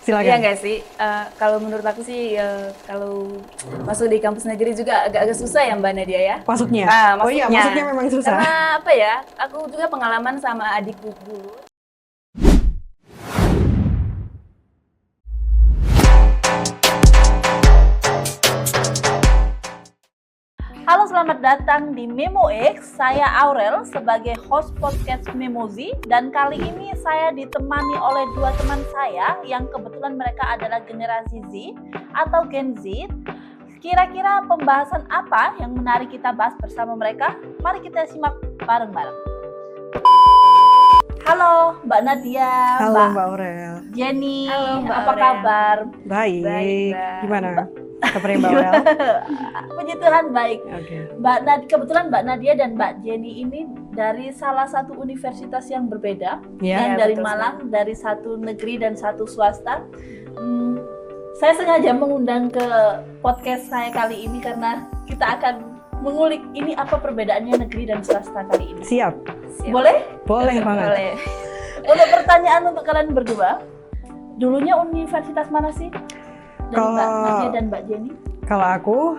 Silakan. Iya nggak sih? Kalau menurut aku sih, kalau masuk di kampus negeri juga agak-agak susah ya Mbak Nadia ya. Masuknya? Oh iya, masuknya memang susah. Karena apa ya? Aku juga pengalaman sama adikku dulu. Halo, selamat datang di Memo X. Saya Aurel sebagai host podcast Memozi, dan kali ini saya ditemani oleh dua teman saya yang kebetulan mereka adalah generasi Z atau Gen Z. Kira-kira pembahasan apa yang menarik kita bahas bersama mereka? Mari kita simak bareng-bareng. Halo Mbak Nadia. Halo Mbak Aurel. Jenny. Halo, Mbak apa Aurel. kabar? Baik. Mbak. Gimana kabarnya Mbak Aurel? Puji Tuhan baik. Oke. Kebetulan Mbak Nadia dan Mbak Jenny ini dari salah satu universitas yang berbeda, Ya. yang Ya, dari betul Malang, dari satu negeri dan satu swasta. Saya sengaja mengundang ke podcast saya kali ini karena kita akan mengulik ini apa perbedaannya negeri dan swasta kali ini. Siap. Boleh? Boleh banget. Boleh. Untuk pertanyaan untuk kalian berdua, dulunya universitas mana sih? Dari Mbak Kalau- Nadia dan Mbak Jenny? Kalau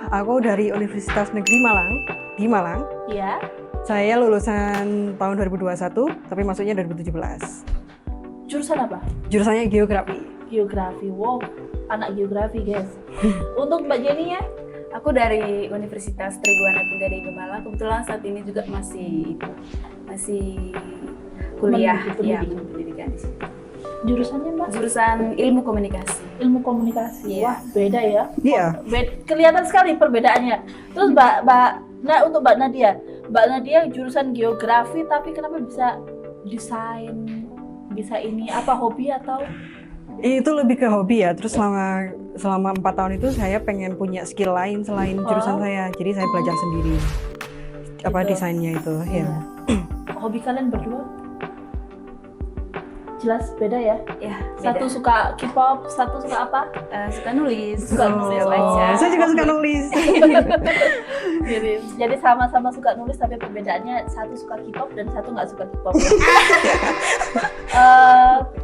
aku dari Universitas Negeri Malang, di Malang. Iya. Saya lulusan tahun 2021, tapi masuknya 2017. Jurusan apa? Jurusannya Geografi. Geografi. Wow, anak geografi guys. Untuk Mbak Jenny ya? Aku dari Universitas Tribhuwana Tunggadewi Malang. Kebetulan saat ini juga masih kuliah Menuju ya, pendidikan. pendidikan di sini. Jurusannya Mbak? Jurusan Ilmu Komunikasi. Ilmu komunikasi. Iya. Wah, beda ya. Iya. Kelihatan sekali perbedaannya. Terus untuk Mbak Nadia. Mbak Nadia jurusan geografi, tapi kenapa bisa desain? Bisa ini apa hobi atau? Itu lebih ke hobi ya. Terus selama 4 tahun itu saya pengen punya skill lain selain jurusan saya. Jadi saya belajar sendiri. Apa Gitu. desainnya itu, ya. Hobi kalian berdua? Jelas beda ya. Ya, Satu beda. suka K-pop, satu suka apa? Suka nulis, Suka nulis. baca. Saya juga suka nulis. Jadi sama-sama suka nulis, tapi perbedaannya satu suka K-pop dan satu nggak suka K-pop.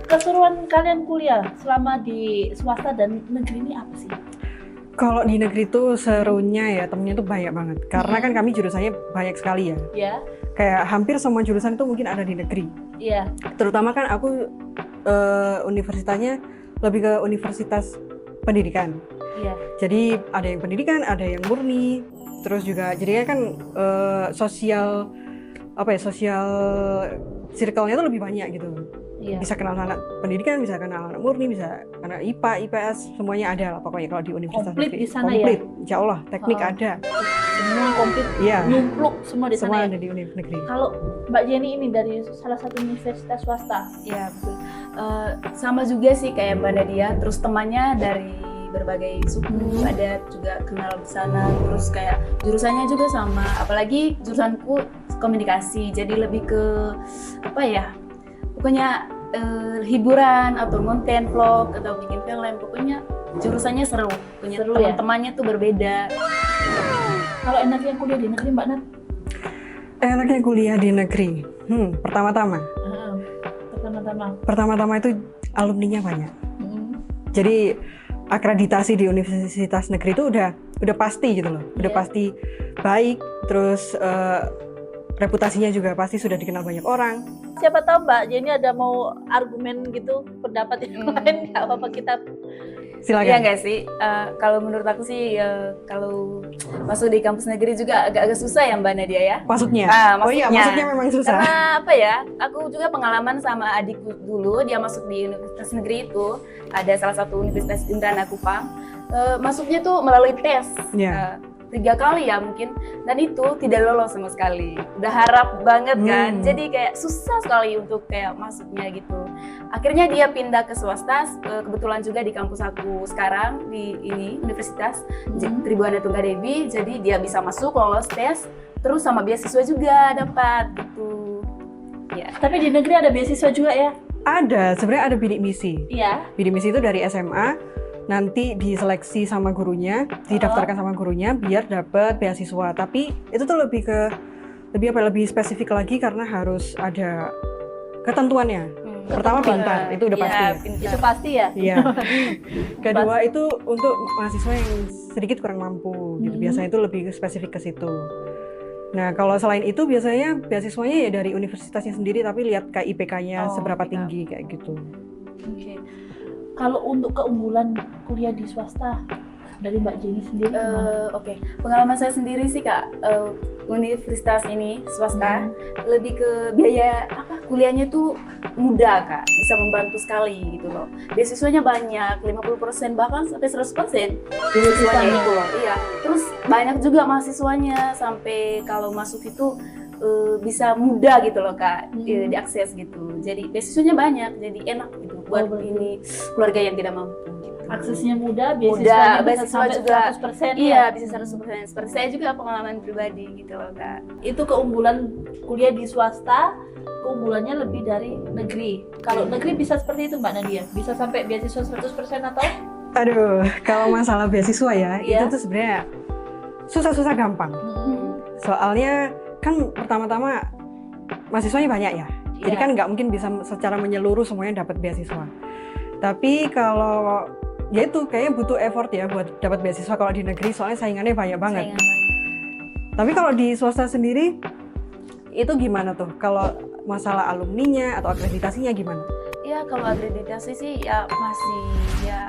Keseruan kalian kuliah selama di swasta dan negeri ini apa sih? Kalau di negeri tuh serunya ya, temennya tuh banyak banget. Karena kan kami jurusannya banyak sekali ya. Ya, Kayak hampir semua jurusan itu mungkin ada di negeri. iya. Terutama kan aku universitasnya lebih ke universitas pendidikan. Iya. Jadi ada yang pendidikan, ada yang murni. Terus juga jadinya kan sosial circle-nya tuh lebih banyak gitu. Iya. Bisa kenal anak pendidikan, bisa kenal anak murni, bisa anak IPA, IPS, semuanya ada lah pokoknya kalau di universitas Komplit negeri. di sana Komplit, insya Allah, teknik Oh. ada. Semua komplit, Iya, numpluk semua di semua sana. ada Ya? di universitas negeri. Kalau Mbak Jenny ini dari salah satu universitas swasta. Ya, betul. Sama juga sih kayak Mbak Nadia. Terus temannya dari berbagai suku, ada juga kenal di sana. Terus kayak jurusannya juga sama. Apalagi jurusanku komunikasi, jadi lebih ke apa ya? Pokoknya hiburan atau konten vlog atau bikin film. Pokoknya jurusannya seru. Punya Seru ya? teman-temannya tuh berbeda. Kalau enaknya kuliah di negeri Mbak Nat? Enaknya kuliah di negeri. Pertama-tama itu alumninya banyak. Jadi akreditasi di universitas negeri itu udah pasti gitu loh. Udah Iya. pasti baik, terus reputasinya juga pasti sudah dikenal banyak orang. Siapa tahu Mbak Jenny ada mau argumen gitu, pendapat yang lain, nggak apa-apa kita. Silakan. Iya nggak sih? Kalau menurut aku sih, kalau masuk di kampus negeri juga agak-agak susah ya Mbak Nadia ya. Masuknya. Oh iya, Masuknya. masuknya memang susah. Karena apa ya? Aku juga pengalaman sama adikku dulu, dia masuk di universitas negeri itu, ada salah satu universitas Indrana Kupang. Masuknya tuh melalui tes. Iya. 3 kali ya mungkin, dan itu tidak lolos sama sekali. Udah harap banget kan, jadi kayak susah sekali untuk kayak masuknya gitu. Akhirnya dia pindah ke swasta, kebetulan juga di kampus aku sekarang di ini Universitas Tribhuwana Tunggadewi, jadi dia bisa masuk lolos tes, terus sama beasiswa juga dapat gitu. Ya. Tapi di negeri ada beasiswa juga ya? Ada, sebenarnya ada bidik misi. Iya. Bidik misi itu dari SMA, nanti diseleksi sama gurunya, didaftarkan sama gurunya biar dapat beasiswa. Tapi itu tuh lebih spesifik lagi karena harus ada ketentuannya. Pertama pintar, itu udah pasti. Ya. Itu pasti ya. Iya. Kedua itu untuk mahasiswa yang sedikit kurang mampu gitu. Biasanya itu lebih spesifik ke situ. Nah, kalau selain itu biasanya beasiswanya ya dari universitasnya sendiri, tapi lihat kayak IPK-nya seberapa tinggi kayak gitu. Oke. Kalau untuk keunggulan kuliah di swasta dari Mbak Jenny sendiri gimana? Oke, pengalaman saya sendiri sih Kak, universitas ini swasta lebih ke biaya kuliahnya tuh mudah Kak, bisa membantu sekali gitu loh. Beasiswanya banyak, 50% bahkan sampai 100% beasiswanya itu loh. Iya. Terus banyak juga mahasiswanya, sampai kalau masuk itu bisa mudah gitu loh Kak, diakses gitu. Jadi beasiswanya banyak, jadi enak gitu buat ini keluarga yang tidak mampu. Aksesnya mudah, beasiswanya bisa sampai juga 100% iya, bisa 100%. Seperti saya juga pengalaman pribadi gitu loh Kak. Itu keunggulan kuliah di swasta, keunggulannya lebih dari negeri. Kalau negeri bisa seperti itu Mbak Nadia? Bisa sampai beasiswa 100% atau? Aduh, kalau masalah beasiswa ya, itu tuh sebenarnya susah-susah gampang. Soalnya kan pertama-tama mahasiswanya banyak ya. Jadi kan nggak mungkin bisa secara menyeluruh semuanya dapat beasiswa. Tapi kalau ya itu kayaknya butuh effort ya buat dapat beasiswa kalau di negeri, soalnya saingannya banyak banget. Tapi kalau di swasta sendiri itu gimana tuh? Kalau masalah alumninya atau akreditasinya gimana? Ya kalau akreditasi sih ya masih ya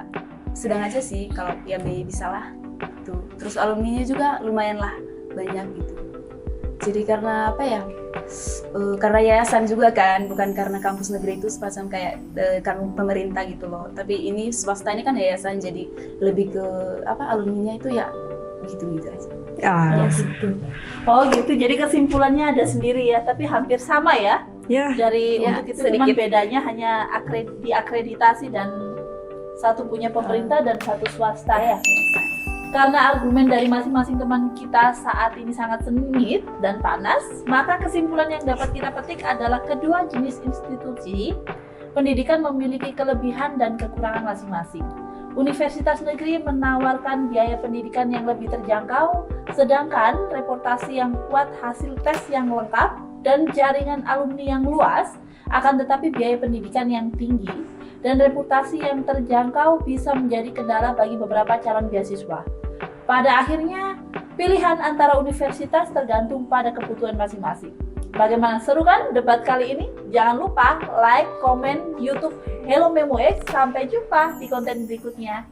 sedang aja sih, kalau ya bisa lah tuh. Terus alumninya juga lumayan lah banyak gitu. Jadi karena apa ya? Karena yayasan juga kan, bukan karena kampus negeri itu semacam kayak kan pemerintah gitu loh. Tapi ini swasta ini kan yayasan, jadi lebih ke alumninya itu ya gitu-gitu aja. Gitu. Oh gitu. Jadi kesimpulannya ada sendiri ya, tapi hampir sama ya. Dari untuk itu sedikit. Cuman bedanya hanya diakreditasi dan satu punya pemerintah dan satu swasta ya. Karena argumen dari masing-masing teman kita saat ini sangat sengit dan panas, maka kesimpulan yang dapat kita petik adalah kedua jenis institusi pendidikan memiliki kelebihan dan kekurangan masing-masing. Universitas negeri menawarkan biaya pendidikan yang lebih terjangkau, sedangkan reputasi yang kuat, hasil tes yang lengkap, dan jaringan alumni yang luas, akan tetapi biaya pendidikan yang tinggi dan reputasi yang terjangkau bisa menjadi kendala bagi beberapa calon beasiswa. Pada akhirnya, pilihan antara universitas tergantung pada kebutuhan masing-masing. Bagaimana, seru kan debat kali ini? Jangan lupa like, komen YouTube Hello Memo X. Sampai jumpa di konten berikutnya.